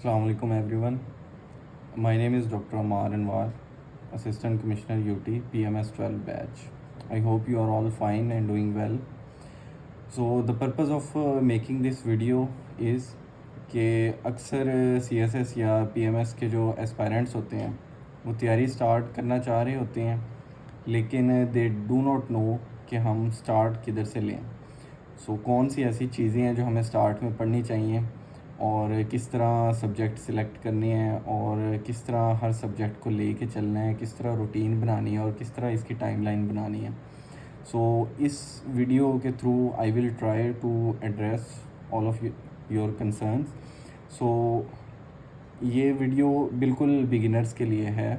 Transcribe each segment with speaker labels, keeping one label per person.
Speaker 1: Assalamu alaikum everyone. My name is Dr. Amar Anwar, Assistant Commissioner UT PMS 12 batch. I hope you are all fine and doing well. So the purpose of making this video is कि अक्सर CSS या PMS के जो aspirants होते हैं वो तैयारी start करना चाह रहे होते हैं, लेकिन दे डू नॉट नो कि हम स्टार्ट किधर से लें। कौन सी ऐसी चीज़ें हैं जो हमें स्टार्ट में पढ़नी चाहिए और किस तरह सब्जेक्ट सिलेक्ट करने हैं और किस तरह हर सब्जेक्ट को लेके चलना है, किस तरह रूटीन बनानी है और किस तरह इसकी टाइमलाइन बनानी है। इस वीडियो के through I will try to address all of your concerns. ये वीडियो बिल्कुल बिगिनर्स के लिए है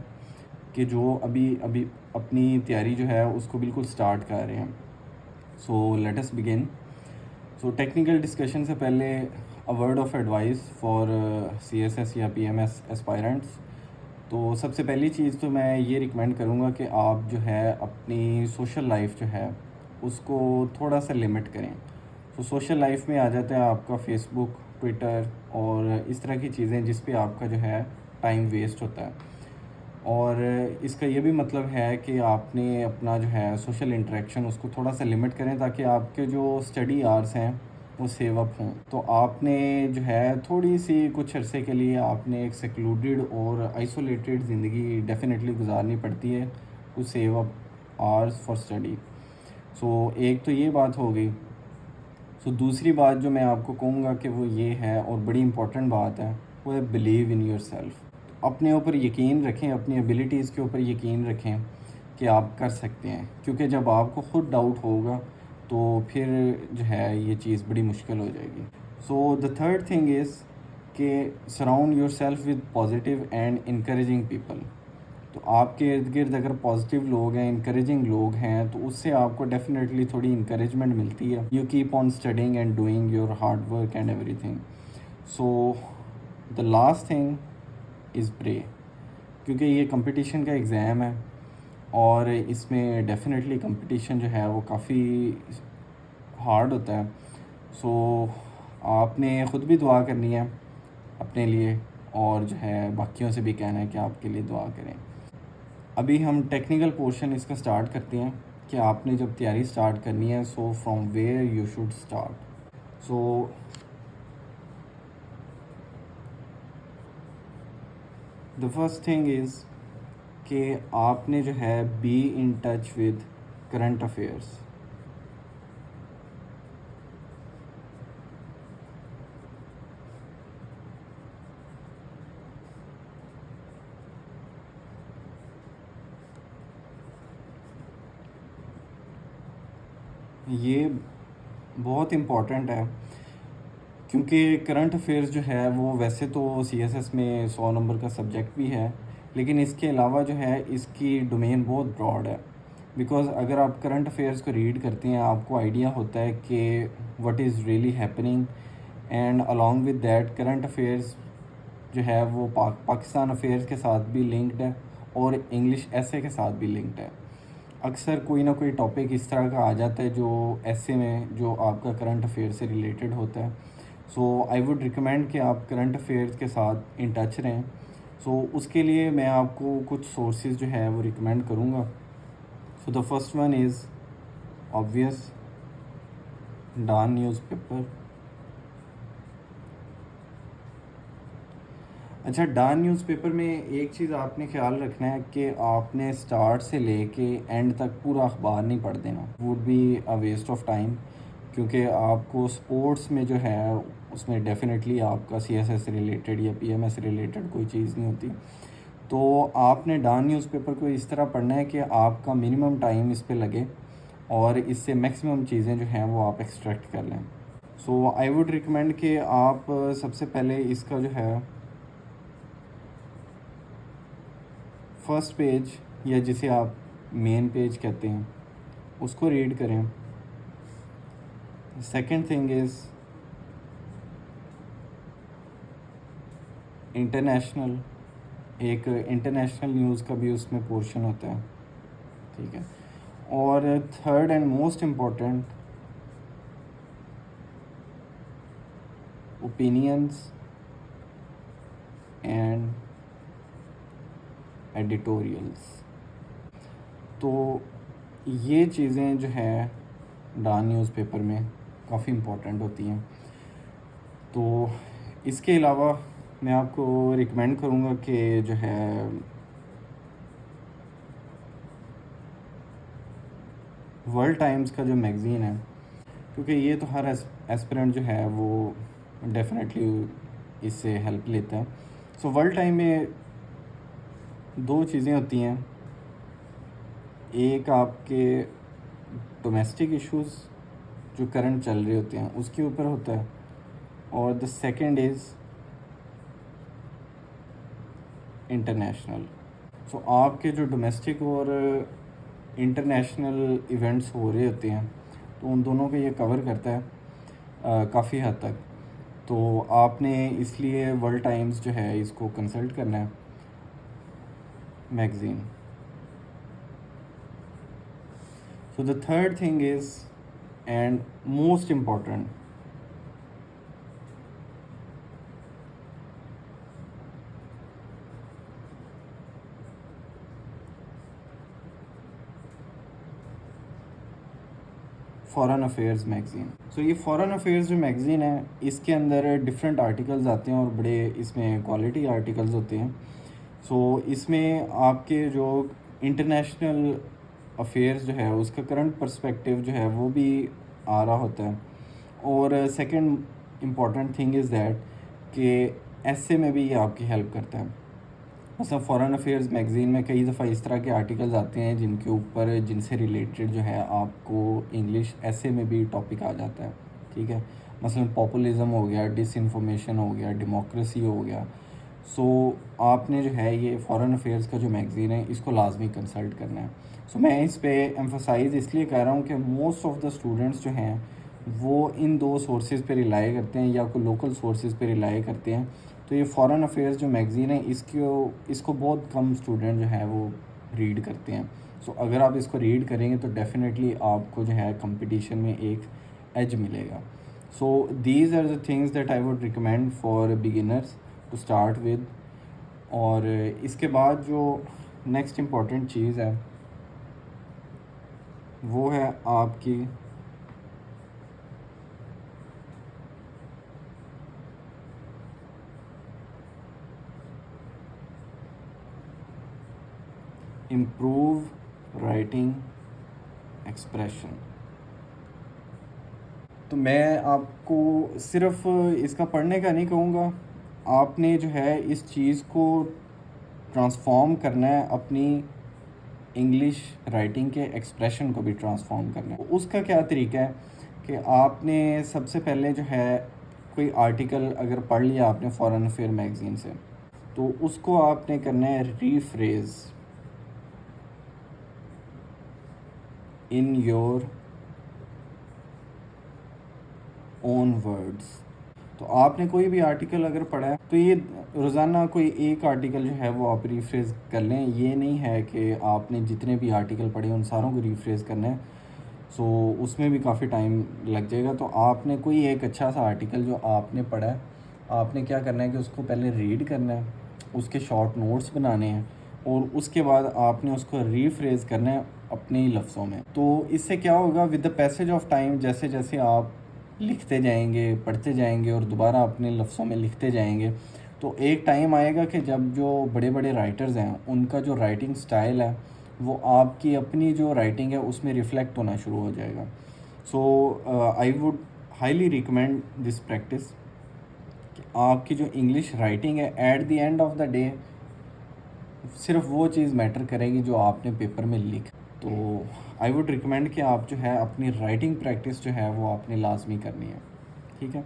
Speaker 1: कि जो अभी अभी अपनी तैयारी जो है उसको बिल्कुल स्टार्ट कर रहे हैं। Let us begin. Technical discussion से पहले a word of advice for CSS या PMS एस्पायरेंट्स। तो सबसे पहली चीज़ तो मैं ये रिकमेंड करूँगा कि आप जो है अपनी सोशल लाइफ जो है उसको थोड़ा सा लिमिट करें। सोशल लाइफ में आ जाता है आपका फेसबुक, ट्विटर और इस तरह की चीज़ें जिस पे आपका जो है टाइम वेस्ट होता है। और इसका ये भी मतलब है कि आपने अपना जो है सोशल इंटरेक्शन उसको थोड़ा सा लिमिट करें ताकि आपके जो स्टडी आवर्स हैं वो सेव अप हों। तो आपने जो है थोड़ी सी कुछ अरसे के लिए आपने एक सेक्लूडेड और आइसोलेटेड ज़िंदगी डेफिनेटली गुजारनी पड़ती है to save up hours for study. एक तो ये बात हो गई। दूसरी बात जो मैं आपको कहूँगा कि वो ये है और बड़ी इम्पोर्टेंट बात है, वो है बिलीव इन योर सेल्फ। अपने ऊपर यकीन रखें, अपनी एबिलिटीज़ के ऊपर यकीन रखें कि आप कर सकते हैं, क्योंकि जब आपको ख़ुद डाउट होगा तो फिर जो है ये चीज़ बड़ी मुश्किल हो जाएगी। द थर्ड थिंग इज़ कि surround your self with positive and encouraging people. तो आपके इर्द गिर्द अगर पॉजिटिव लोग हैं, इनकरेजिंग लोग हैं, तो उससे आपको डेफिनेटली थोड़ी इनकरेजमेंट मिलती है। You keep on studying and doing your hard work and everything. The last thing is pray, क्योंकि ये कंपटीशन का एग्ज़ाम है और इसमें डेफिनेटली कंपटीशन जो है वो काफ़ी हार्ड होता है। आपने ख़ुद भी दुआ करनी है अपने लिए और जो है बाकियों से भी कहना है कि आपके लिए दुआ करें। अभी हम टेक्निकल पोर्शन इसका स्टार्ट करते हैं कि आपने जब तैयारी स्टार्ट करनी है from where you should start. The first thing is कि आपने जो है be in touch with current affairs. ये बहुत इम्पॉर्टेंट है क्योंकि करंट अफेयर्स जो है वो वैसे तो CSS में 100 नंबर का सब्जेक्ट भी है, लेकिन इसके अलावा जो है इसकी डोमेन बहुत ब्रॉड है। बिकॉज़ अगर आप करंट अफेयर्स को रीड करते हैं आपको आइडिया होता है कि what is really happening, and along with that current affairs जो है वो पाकिस्तान अफेयर्स के साथ भी लिंक्ड है और इंग्लिश ऐसे के साथ भी लिंक्ड है। अक्सर कोई ना कोई टॉपिक इस तरह का आ जाता है जो ऐसे में जो आपका करंट अफेयर से रिलेटेड होता है। आई वुड रिकमेंड कि आप करंट अफेयर्स के साथ इन टच रहें। उसके लिए मैं आपको कुछ सोर्सेज जो है वो रिकमेंड करूँगा। The first one is obvious, Dawn newspaper. अच्छा, डॉन न्यूज़पेपर में एक चीज़ आपने ख्याल रखना है कि आपने स्टार्ट से लेके एंड तक पूरा अखबार नहीं पढ़ देना। Would be a waste of time, क्योंकि आपको स्पोर्ट्स में जो है उसमें डेफिनेटली आपका CSS से रिलेटेड या PMS से रिलेटेड कोई चीज़ नहीं होती। तो आपने डॉन न्यूज़पेपर को इस तरह पढ़ना है कि आपका मिनिमम टाइम इस पे लगे और इससे मैक्सिमम चीज़ें जो हैं वो आप एक्सट्रैक्ट कर लें। आई वुड रिकमेंड कि आप सबसे पहले इसका जो है फर्स्ट पेज, या जिसे आप मेन पेज कहते हैं, उसको रीड करें। Second thing is international. एक इंटरनेशनल न्यूज़ का भी उसमें पोर्शन होता है, ठीक है। और third and most important, opinions editorials. तो ये चीज़ें जो है डॉन न्यूज़पेपर में काफ़ी इम्पोर्टेंट होती हैं। तो इसके अलावा मैं आपको रिकमेंड करूँगा कि जो है वर्ल्ड टाइम्स का जो मैगज़ीन है, क्योंकि ये तो हर एस्पिरेंट जो है वो डेफिनेटली इससे हेल्प लेता है। सो वर्ल्ड टाइम में दो चीज़ें होती हैं, एक आपके डोमेस्टिक इश्यूज़ जो करंट चल रहे होते हैं उसके ऊपर होता है, और द सेकंड इज़ इंटरनेशनल। सो आपके जो डोमेस्टिक और इंटरनेशनल इवेंट्स हो रहे होते हैं तो उन दोनों को ये कवर करता है काफ़ी हद तक। तो आपने इसलिए वर्ल्ड टाइम्स जो है इसको कंसल्ट करना है magazine. So the third thing is and most important, foreign affairs magazine. So ये फ़ॉरेन अफेयर्स जो मैगज़ीन है इसके अंदर डिफरेंट आर्टिकल्स आते हैं और बड़े इसमें क्वालिटी आर्टिकल्स होते हैं। सो इसमें आपके जो इंटरनेशनल अफेयर्स जो है उसका करंट पर्सपेक्टिव जो है वो भी आ रहा होता है। और second important thing is that कि ऐसे में भी ये आपकी हेल्प करता है। मतलब फ़ॉरेन अफेयर्स मैगज़ीन में कई दफ़ा इस तरह के आर्टिकल्स आते हैं जिनके ऊपर जिनसे रिलेटेड जो है आपको इंग्लिश ऐसे में भी टॉपिक आ जाता है, ठीक है। मसलन पॉपुलिज़म हो गया, डिसइंफॉर्मेशन हो गया, डेमोक्रेसी हो गया। सो आपने जो है ये फ़ॉरेन अफेयर्स का जो मैगज़ीन है इसको लाजमी कंसल्ट करना है। सो मैं इस पे एम्फसाइज़ इसलिए कर रहा हूँ कि मोस्ट ऑफ़ द स्टूडेंट्स जो हैं वो इन दो सोर्सेज़ पे रिलाई करते हैं या कोई लोकल सोर्सेज़ पे रिलाई करते हैं। तो ये फ़ॉरेन अफेयर्स जो मैगज़ीन है इसको बहुत कम स्टूडेंट जो है वो रीड करते हैं। सो अगर आप इसको रीड करेंगे तो डेफ़िनेटली आपको जो है कंपटीशन में एक एज मिलेगा। So these are the things that I would recommend for beginners to start with. और इसके बाद जो नेक्स्ट इम्पॉर्टेंट चीज़ है वो है आपकी इम्प्रूव राइटिंग एक्सप्रेशन। तो मैं आपको सिर्फ इसका पढ़ने का नहीं कहूँगा, आपने जो है इस चीज़ को ट्रांसफॉर्म करना है, अपनी इंग्लिश राइटिंग के एक्सप्रेशन को भी ट्रांसफॉर्म करना है। उसका क्या तरीका है कि आपने सबसे पहले जो है कोई आर्टिकल अगर पढ़ लिया आपने फ़ॉरेन अफेयर मैगज़ीन से, तो उसको आपने करना है रीफ्रेज़ इन योर ओन वर्ड्स। तो आपने कोई भी आर्टिकल अगर पढ़ा है तो ये रोज़ाना कोई एक आर्टिकल जो है वो आप रीफ्रेज़ कर लें। ये नहीं है कि आपने जितने भी आर्टिकल पढ़े उन सारों को रीफ्रेज़ करना है, सो उसमें भी काफ़ी टाइम लग जाएगा। तो आपने कोई एक अच्छा सा आर्टिकल जो आपने पढ़ा है, आपने क्या करना है कि उसको पहले रीड करना है, उसके शॉर्ट नोट्स बनाने हैं और उसके बाद आपने उसको रीफ्रेज़ करना है अपने ही लफ्ज़ों में। तो इससे क्या होगा, with the passage of time जैसे जैसे आप लिखते जाएंगे, पढ़ते जाएंगे और दोबारा अपने लफ्ज़ों में लिखते जाएंगे, तो एक टाइम आएगा कि जब जो बड़े बड़े राइटर्स हैं उनका जो राइटिंग स्टाइल है वो आपकी अपनी जो राइटिंग है उसमें रिफ़्लेक्ट होना शुरू हो जाएगा। So I would highly recommend this practice कि आपकी जो इंग्लिश राइटिंग है at the end of the day सिर्फ वो चीज़ मैटर करेगी जो आपने पेपर में लिख। तो आई वुड रिकमेंड कि आप जो है अपनी राइटिंग प्रैक्टिस जो है वो आपने लाजमी करनी है, ठीक है।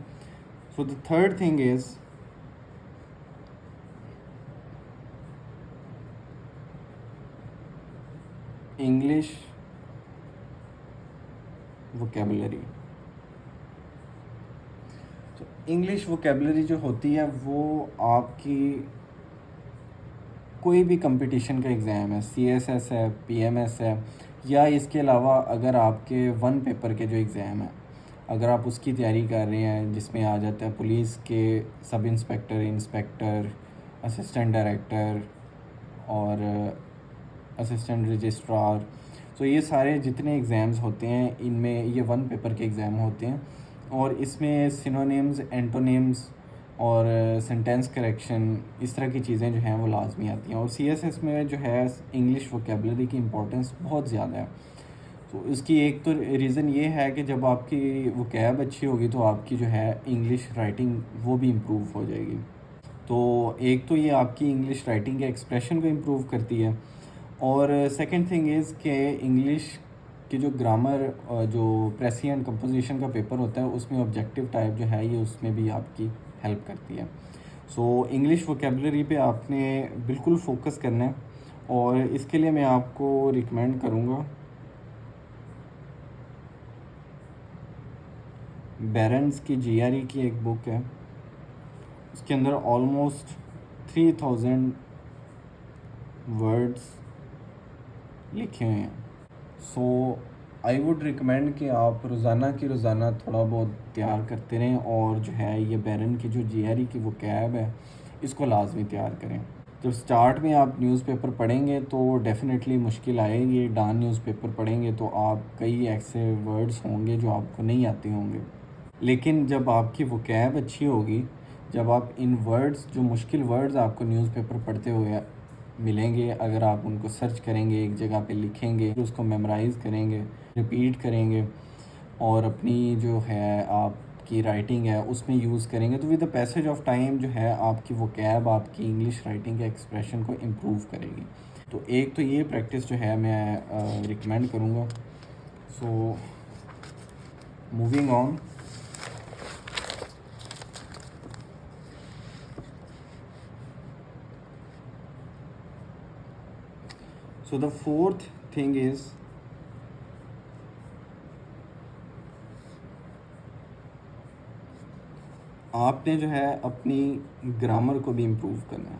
Speaker 1: सो the third thing is English vocabulary. तो इंग्लिश वोकेबलरी जो होती है वो आपकी कोई भी कंपटीशन का एग्ज़ाम है, CSS है, PMS है, या इसके अलावा अगर आपके वन पेपर के जो एग्ज़ाम है अगर आप उसकी तैयारी कर रहे हैं जिसमें आ जाता है पुलिस के sub inspector, inspector, assistant director और असिस्टेंट रजिस्ट्रार। सो ये सारे जितने एग्ज़ाम्स होते हैं इनमें ये 1 पेपर के एग्ज़ाम होते हैं, और इसमें सिनोनिम्स, एंटोनिम्स और सेंटेंस करेक्शन, इस तरह की चीज़ें जो हैं वो लाजमी आती हैं। और सीएसएस में जो है इंग्लिश वोकेबलरी की इम्पोर्टेंस बहुत ज़्यादा है। तो इसकी एक तो रीज़न ये है कि जब आपकी वोकैब अच्छी होगी तो आपकी जो है इंग्लिश राइटिंग वो भी इम्प्रूव हो जाएगी। तो एक तो ये आपकी इंग्लिश राइटिंग के एक्सप्रेशन को इम्प्रूव करती है, और सेकंड थिंग इज़ कि इंग्लिश की जो ग्रामर, जो प्रेसिएंट कंपोजिशन का पेपर होता है उसमें ऑब्जेक्टिव टाइप जो है ये उसमें भी आपकी हेल्प करती है। सो इंग्लिश वोकेबलरी पे आपने बिल्कुल फोकस करना है, और इसके लिए मैं आपको रिकमेंड करूँगा बैरन्स की जीआरई की एक बुक है। उसके अंदर ऑलमोस्ट 3000 वर्ड्स लिखे हुए हैं। सो आई वुड रिकमेंड कि आप रोज़ाना की रोज़ाना थोड़ा बहुत तैयार करते रहें, और जो है ये बैरन की जो जीआरई की वोकैब है इसको लाजमी तैयार करें। जब स्टार्ट में आप न्यूज़पेपर पढ़ेंगे तो डेफ़िनेटली मुश्किल आएगी। डॉन न्यूज़पेपर पढ़ेंगे तो आप कई ऐसे वर्ड्स होंगे जो आपको नहीं आते होंगे, लेकिन जब आपकी वोकैब अच्छी होगी, जब आप इन वर्ड्स, जो मुश्किल वर्ड्स आपको न्यूज़पेपर पढ़ते हुए मिलेंगे, अगर आप उनको सर्च करेंगे, एक जगह पे लिखेंगे, उसको मेमोराइज़ करेंगे, रिपीट करेंगे, और अपनी जो है आपकी राइटिंग है उसमें यूज़ करेंगे, तो with the passage of time जो है आपकी वोकैब, आपकी इंग्लिश राइटिंग के एक्सप्रेशन को इम्प्रूव करेगी। तो एक तो ये प्रैक्टिस जो है मैं रिकमेंड करूँगा। So moving on, so the fourth thing is आपने जो है अपनी ग्रामर को भी इम्प्रूव करना है।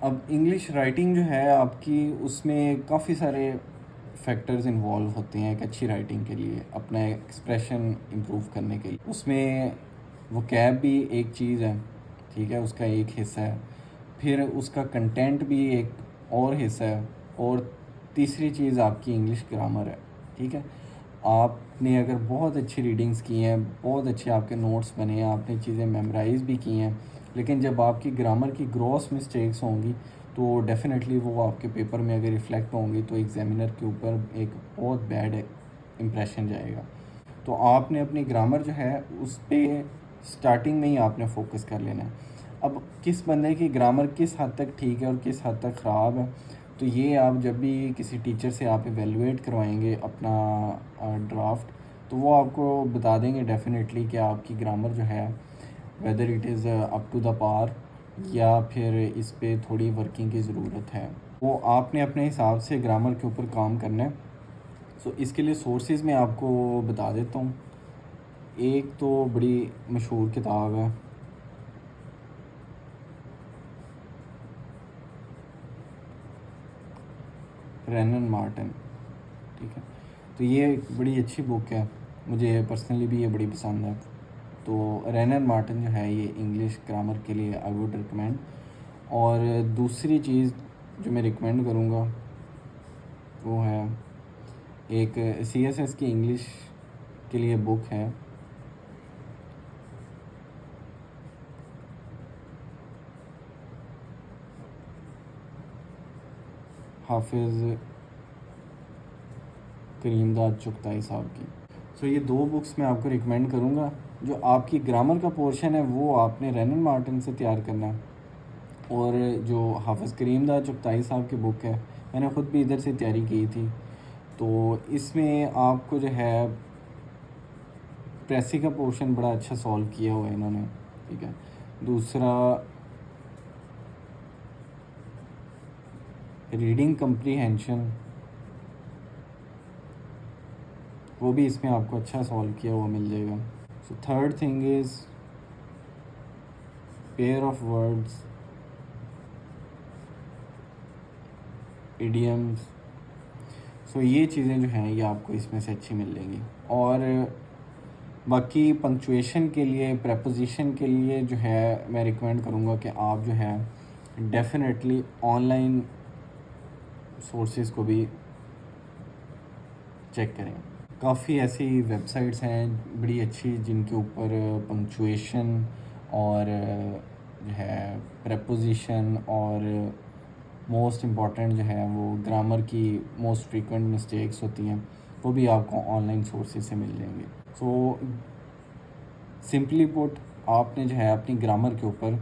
Speaker 1: अब इंग्लिश राइटिंग जो है आपकी, उसमें काफ़ी सारे फैक्टर्स इन्वॉल्व होते हैं एक अच्छी राइटिंग के लिए, अपना एक्सप्रेशन इम्प्रूव करने के लिए। उसमें वोकैब भी एक चीज़ है, ठीक है, उसका एक हिस्सा है। फिर उसका कंटेंट भी एक और हिस्सा है, और तीसरी चीज़ आपकी इंग्लिश ग्रामर है, ठीक है। आपने अगर बहुत अच्छी रीडिंग्स की हैं, बहुत अच्छे आपके नोट्स बने हैं, आपने चीज़ें मेमोराइज़ भी की हैं, लेकिन जब आपकी ग्रामर की ग्रॉस मिस्टेक्स होंगी तो डेफ़िनेटली वो आपके पेपर में अगर रिफ़्लेक्ट होंगी तो एग्ज़ामिनर के ऊपर एक बहुत बैड इम्प्रेशन जाएगा। तो आपने अपनी ग्रामर जो है उस पे स्टार्टिंग में ही आपने फ़ोकस कर लेना है। अब किस बंदे की ग्रामर किस हद तक ठीक है और किस हद तक ख़राब है, तो ये आप जब भी किसी टीचर से आप एवेलुएट करवाएंगे अपना ड्राफ्ट, तो वो आपको बता देंगे डेफ़िनेटली कि आपकी ग्रामर जो है whether it is up to the par, या फिर इस पे थोड़ी वर्किंग की ज़रूरत है। वो आपने अपने हिसाब से ग्रामर के ऊपर काम करना है। सो इसके लिए सोर्सेज़ मैं आपको बता देता हूँ। एक तो बड़ी मशहूर किताब है, रैनन मार्टिन, ठीक है। तो ये एक बड़ी अच्छी बुक है, मुझे पर्सनली भी ये बड़ी पसंद है। तो रैनन मार्टिन जो है ये इंग्लिश ग्रामर के लिए आई वुड रिकमेंड। और दूसरी चीज़ जो मैं रिकमेंड करूँगा वो है एक सीएसएस की इंग्लिश के लिए बुक है, हाफिज़ करीमदाद चुगताई साहब की। सो ये दो बुक्स मैं आपको रिकमेंड करूँगा। जो आपकी ग्रामर का पोर्शन है वो आपने रैनन मार्टिन से तैयार करना है, और जो हाफिज़ करीमदाद चुगताई साहब की बुक है, मैंने ख़ुद भी इधर से तैयारी की थी। तो इसमें आपको जो है प्रेसी का पोर्शन बड़ा अच्छा सॉल्व किया हुआ है इन्होंने, ठीक है। दूसरा रीडिंग कम्प्रीहेंशन, वो भी इसमें आपको अच्छा सॉल्व किया हुआ मिल जाएगा। So third thing is pair of words, idioms. So ये चीज़ें जो हैं ये आपको इसमें से अच्छी मिल जाएंगी। और बाकी पंक्चुएशन के लिए, प्रेपोजिशन के लिए जो है मैं रिकमेंड करूँगा कि आप जो है डेफिनेटली ऑनलाइन सोर्सेज़ को भी चेक करें। काफ़ी ऐसी वेबसाइट्स हैं बड़ी अच्छी जिनके ऊपर पंक्चुएशन और जो है प्रेपोजिशन और मोस्ट इम्पॉर्टेंट जो है वो ग्रामर की मोस्ट फ्रीक्वेंट मिस्टेक्स होती हैं, वो भी आपको ऑनलाइन सोर्सेज से मिल जाएंगे। सो सिंपली पुट, आपने जो है अपनी ग्रामर के ऊपर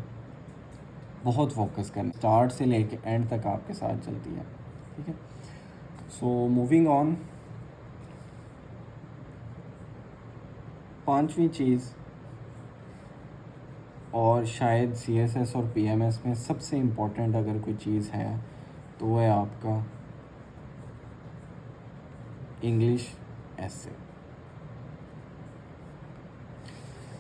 Speaker 1: बहुत फोकस करना, स्टार्ट से लेके एंड तक आपके साथ चलती है, ठीक है। सो मूविंग ऑन, पांचवी चीज़, और शायद CSS और PMS में सबसे इम्पोर्टेंट अगर कोई चीज़ है तो वो है आपका इंग्लिश एसे।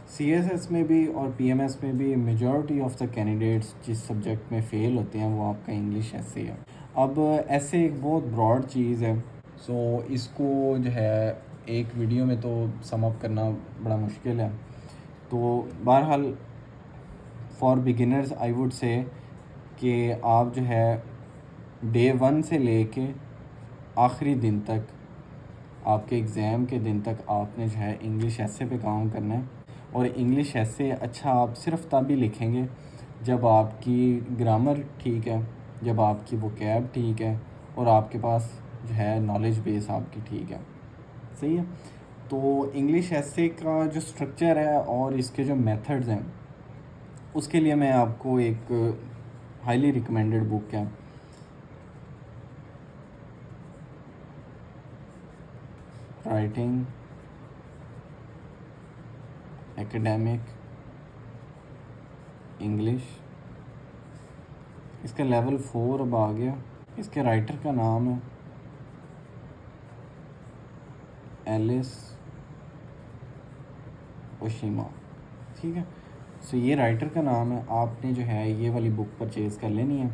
Speaker 1: CSS में भी और PMS में भी मेजॉरिटी ऑफ द कैंडिडेट्स जिस सब्जेक्ट में फ़ेल होते हैं वो आपका इंग्लिश एसे है। अब ऐसे एक बहुत ब्रॉड चीज़ है, सो इसको जो है एक वीडियो में तो सम अप करना बड़ा मुश्किल है। तो बहरहाल for beginners I would say कि आप जो है डे 1 से लेके आखिरी दिन तक, आपके एग्ज़ाम के दिन तक आपने जो है इंग्लिश एसे पे काम करना है। और इंग्लिश एसे अच्छा आप सिर्फ तभी लिखेंगे जब आपकी ग्रामर ठीक है, जब आपकी वोकैब ठीक है और आपके पास जो है नॉलेज बेस आपकी ठीक है, सही है। तो इंग्लिश एसे का जो स्ट्रक्चर है और इसके जो मेथड्स हैं उसके लिए मैं आपको एक हाईली रिकमेंडेड बुक है, राइटिंग एकेडमिक इंग्लिश, इसका लेवल 4 अब आ गया। इसके राइटर का नाम है एलिस ओशिमा, ठीक है। सो ये राइटर का नाम है। आपने जो है ये वाली बुक परचेज़ कर लेनी है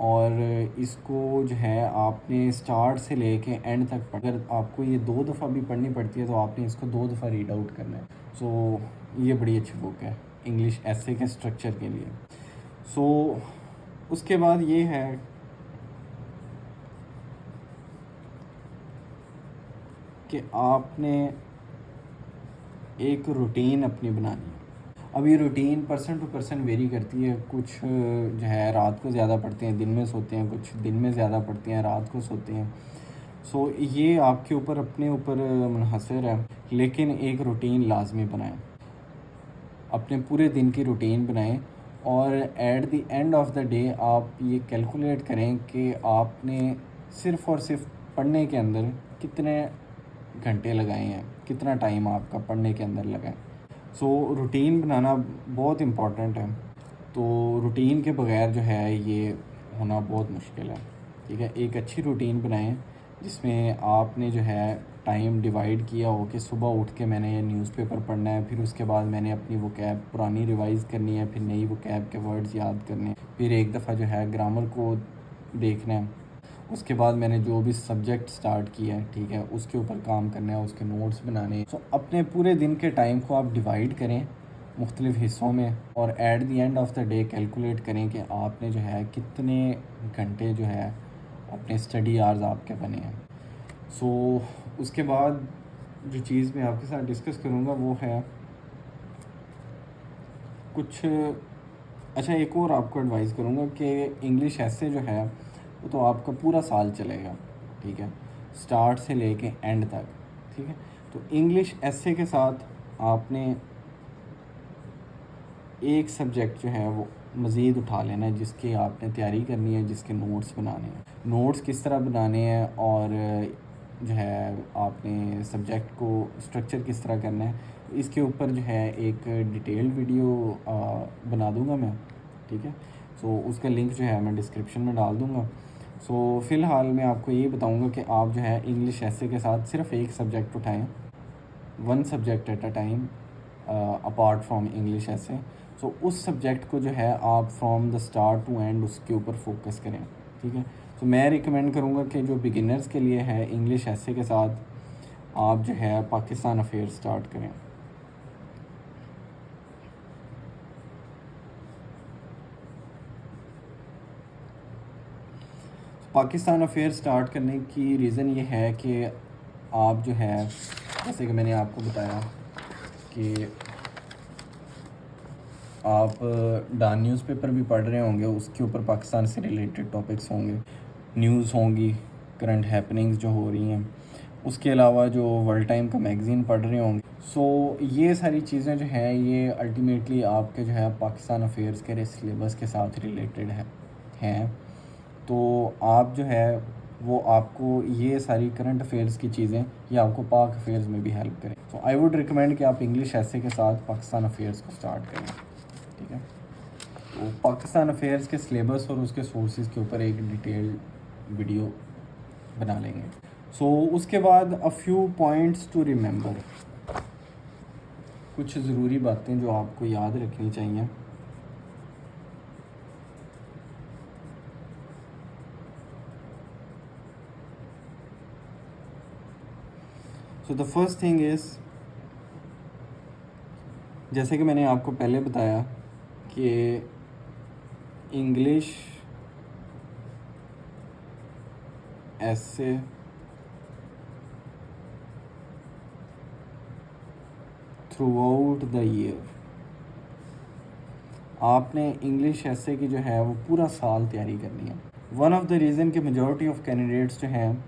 Speaker 1: और इसको जो है आपने स्टार्ट से लेके एंड तक अगर आपको ये 2 दफ़ा भी पढ़नी पड़ती है तो आपने इसको 2 दफ़ा रीड आउट करना है। सो ये बड़ी अच्छी बुक है इंग्लिश एसे के स्ट्रक्चर के लिए। सो उसके बाद ये है कि आपने एक रूटीन अपनी बनानी है। अब ये routine person to person vary करती है, कुछ जो है रात को ज़्यादा पढ़ते हैं दिन में सोते हैं, कुछ दिन में ज़्यादा पढ़ते हैं रात को सोते हैं। सो ये आपके ऊपर अपने ऊपर मुनहसर है, लेकिन एक रूटीन लाजमी बनाएं, अपने पूरे दिन की रूटीन बनाएं और eight the end of the day आप ये कैलकुलेट करें कि आपने सिर्फ़ और सिर्फ पढ़ने के अंदर कितने घंटे लगाए हैं, कितना टाइम आपका पढ़ने के अंदर लगा है। सो रूटीन बनाना बहुत इम्पॉर्टेंट है। तो रूटीन के बगैर जो है ये होना बहुत मुश्किल है, ठीक है। एक अच्छी रूटीन बनाएं जिसमें आपने जो है टाइम डिवाइड किया हो कि सुबह उठ के मैंने ये न्यूज़पेपर पढ़ना है, फिर उसके बाद मैंने अपनी वोकैब पुरानी रिवाइज़ करनी है, फिर नई वोकैब के वर्ड्स याद करने हैं, फिर एक दफ़ा जो है ग्रामर को देखना है, उसके बाद मैंने जो भी सब्जेक्ट स्टार्ट किया है, ठीक है, उसके ऊपर काम करना है, उसके नोट्स बनाने। सो अपने पूरे दिन के टाइम को आप डिवाइड करें मुख्तलिफ़ हिस्सों में और eight the end of the day calculate करें कि आपने जो है कितने घंटे जो है अपने स्टडी आवर्स आपके बने हैं। सो उसके बाद जो चीज़ मैं आपके साथ डिस्कस करूँगा वो है कुछ अच्छा, एक और आपको एडवाइस करूँगा कि इंग्लिश ऐसे जो है वो तो आपका पूरा साल चलेगा, ठीक है, स्टार्ट से लेके एंड तक, ठीक है। तो इंग्लिश ऐसे के साथ आपने एक सब्जेक्ट जो है वो मज़ीद उठा लेना है जिसकी आपने तैयारी करनी है, जिसके नोट्स बनाने हैं। नोट्स किस तरह बनाने हैं और जो है आपने सब्जेक्ट को स्ट्रक्चर किस तरह करना है, इसके ऊपर जो है एक डिटेल्ड वीडियो बना दूंगा मैं, ठीक है। सो उसका लिंक जो है मैं डिस्क्रिप्शन में डाल दूंगा। सो फ़िलहाल मैं आपको ये बताऊंगा कि आप जो है इंग्लिश ऐसे के साथ सिर्फ एक सब्जेक्ट उठाएं, 1 subject at a time apart from English essay. So उस सब्जेक्ट को जो है आप from the start to end उसके ऊपर फोकस करें, ठीक है। तो मैं रिकमेंड करूँगा कि जो बिगिनर्स के लिए है इंग्लिश ऐसे के साथ आप जो है पाकिस्तान अफेयर स्टार्ट करें, पाकिस्तान अफेयर स्टार्ट करने की रीज़न ये है कि आप जो है, जैसे कि मैंने आपको बताया कि आप डान न्यूज़पेपर भी पढ़ रहे होंगे, उसके ऊपर पाकिस्तान से रिलेटेड टॉपिक्स होंगे, न्यूज़ होंगी, करंट हैपनिंग्स जो हो रही हैं, उसके अलावा जो वर्ल्ड टाइम का मैगज़ीन पढ़ रहे होंगे। सो ये सारी चीज़ें जो हैं ये अल्टीमेटली आपके जो है पाकिस्तान अफेयर्स के सिलेबस के साथ रिलेटेड हैं। तो आप जो है वो आपको ये सारी करंट अफेयर्स की चीज़ें ये आपको पाक अफेयर्स में भी हेल्प करें। सो आई वुड रिकमेंड कि आप इंग्लिश ऐसे के साथ पाकिस्तान अफेयर्स को स्टार्ट करें, ठीक है। तो पाकिस्तान अफेयर्स के सिलेबस और उसके सोर्सेज के ऊपर एक डिटेल वीडियो बना लेंगे। सो उसके बाद a few points to remember, कुछ ज़रूरी बातें जो आपको याद रखनी चाहिए। So the first thing is, जैसे कि मैंने आपको पहले बताया कि English essay throughout the year, आपने इंग्लिश ऐसे की जो है वो पूरा साल तैयारी करनी है। वन ऑफ द रीज़न कि मेजॉरिटी ऑफ कैंडिडेट्स जो हैं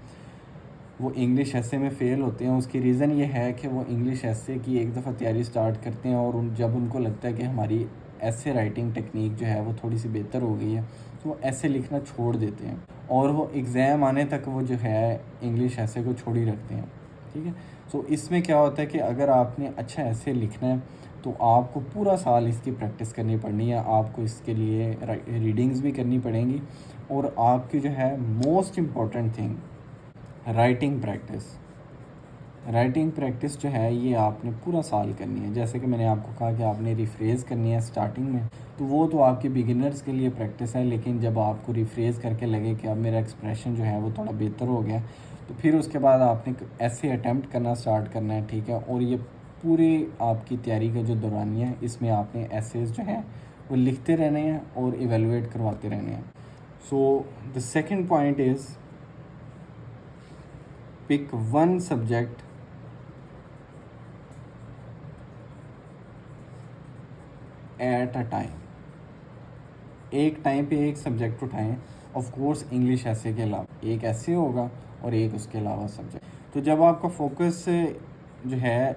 Speaker 1: वो इंग्लिश ऐसे में फ़ेल होते हैं, उसकी रीज़न ये है कि वो इंग्लिश ऐसे की एक दफ़ा तैयारी स्टार्ट करते हैं और जब उनको लगता है कि हमारी ऐसे राइटिंग टेक्निक जो है वो थोड़ी सी बेहतर हो गई है, तो वो ऐसे लिखना छोड़ देते हैं और वो एग्ज़ाम आने तक वो जो है इंग्लिश ऐसे को छोड़ ही रखते हैं, ठीक है। सो इसमें क्या होता है कि अगर आपने अच्छा ऐसे लिखना है तो आपको पूरा साल इसकी प्रैक्टिस करनी पड़नी है, आपको इसके लिए रीडिंग्स भी करनी पड़ेंगी और आपकी जो है most important thing writing practice. Writing practice जो है ये आपने पूरा साल करनी है। जैसे कि मैंने आपको कहा कि आपने रिफ्रेज़ करनी है स्टार्टिंग में, तो वो तो आपके बिगिनर्स के लिए प्रैक्टिस है, लेकिन जब आपको रिफ्रेज़ करके लगे कि अब मेरा एक्सप्रेशन जो है वो थोड़ा बेहतर हो गया, तो फिर उसके बाद आपने ऐसे अटैम्प्ट करना स्टार्ट करना है, ठीक है। और ये पूरी आपकी तैयारी का जो दौरानिया है इसमें आपने एसेज जो हैं वो लिखते रहने हैं और इवेलुएट करवाते रहने हैं। So the second point is pick one subject at a time. एक टाइम पे एक सब्जेक्ट उठाएं। ऑफ कोर्स इंग्लिश ऐसे के अलावा एक ऐसे होगा और एक उसके अलावा सब्जेक्ट। तो जब आपका फोकस जो है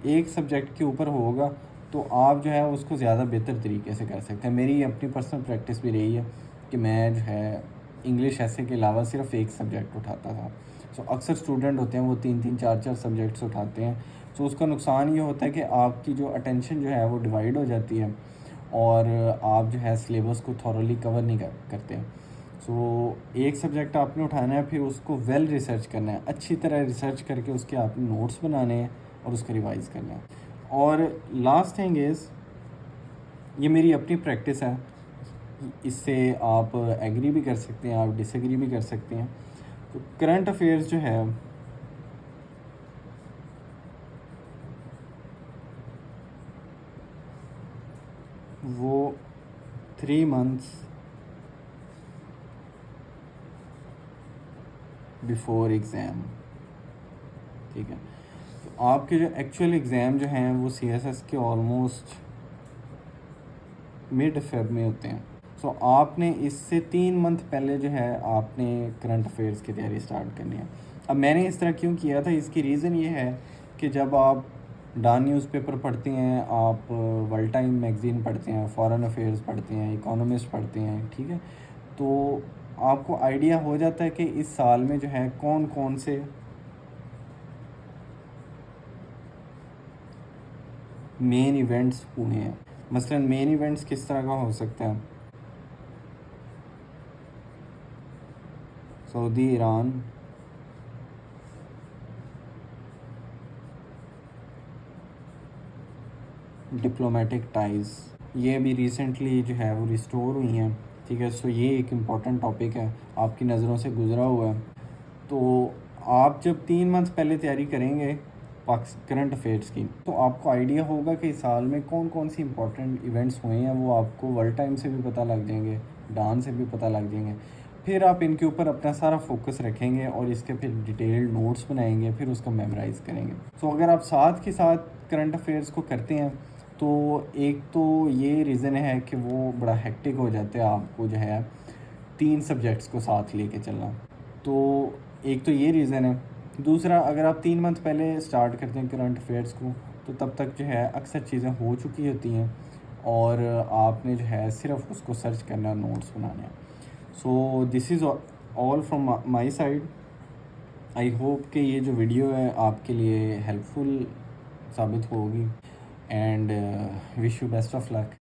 Speaker 1: एक सब्जेक्ट के ऊपर होगा तो आप जो है उसको ज़्यादा बेहतर तरीके से कर सकते हैं। मेरी अपनी पर्सनल प्रैक्टिस भी रही है कि मैं जो है इंग्लिश ऐसे के अलावा सिर्फ एक सब्जेक्ट उठाता था। सो अक्सर स्टूडेंट होते हैं वो 3-3 4-4 सब्जेक्ट्स उठाते हैं। सो उसका नुकसान ये होता है कि आपकी जो अटेंशन जो है वो डिवाइड हो जाती है और आप जो है सिलेबस को थॉरली कवर नहीं करते। सो एक सब्जेक्ट आपने उठाना है, फिर उसको वेल रिसर्च करना है, अच्छी तरह रिसर्च करके उसके आपने नोट्स बनाने हैं और उसको रिवाइज़ करना है। और लास्ट थिंग इज़, ये मेरी अपनी प्रैक्टिस है, इससे आप एग्री भी कर सकते हैं, आप डिसएग्री भी कर सकते हैं। तो करंट अफेयर्स जो है वो 3 मंथ्स बिफोर एग्ज़ाम, ठीक है। तो आपके जो एक्चुअल एग्ज़ाम जो हैं वो सीएसएस के ऑलमोस्ट मिड फेब में होते हैं। सो आपने इससे 3 मंथ पहले जो है आपने करंट अफेयर्स की तैयारी स्टार्ट करनी है। अब मैंने इस तरह क्यों किया था, इसकी रीज़न ये है कि जब आप डान न्यूज़पेपर पढ़ते हैं, आप वर्ल्ड टाइम मैगज़ीन पढ़ते हैं, फॉरेन अफेयर्स पढ़ते हैं, इकोनॉमिस्ट पढ़ते हैं, ठीक है, तो आपको आइडिया हो जाता है कि इस साल में जो है कौन कौन से मेन इवेंट्स हुए हैं। मसलन मेन इवेंट्स किस तरह का हो सकता है, सऊदी ईरान डिप्लोमेटिक टाइज़, ये अभी रिसेंटली जो है वो रिस्टोर हुई हैं, ठीक है। सो ये एक इम्पॉर्टेंट टॉपिक है, आपकी नज़रों से गुज़रा हुआ है। तो आप जब 3 मंथ पहले तैयारी करेंगे करंट अफेयर्स की, तो आपको आइडिया होगा कि इस साल में कौन कौन सी इंपॉर्टेंट इवेंट्स हुए हैं, वो आपको वर्ल्ड टाइम से भी पता लग जाएंगे, डान से भी पता लग जाएंगे। फिर आप इनके ऊपर अपना सारा फोकस रखेंगे और इसके फिर डिटेल्ड नोट्स बनाएंगे, फिर उसको मेमोराइज़ करेंगे। सो अगर आप साथ के साथ करंट अफेयर्स को करते हैं तो एक तो ये रीज़न है कि वो बड़ा हेक्टिक हो जाता है, आपको जो है 3 सब्जेक्ट्स को साथ लेके चलना। तो एक तो ये रीज़न है। दूसरा, अगर आप 3 मंथ पहले स्टार्ट करते हैं करंट अफेयर्स को, तो तब तक जो है अक्सर चीज़ें हो चुकी होती हैं और आपने जो है सिर्फ उसको सर्च करना, नोट्स बनाने हैं। So this is all from my side. I hope कि ये जो वीडियो है आपके लिए हेल्पफुल साबित होगी and wish you best of luck.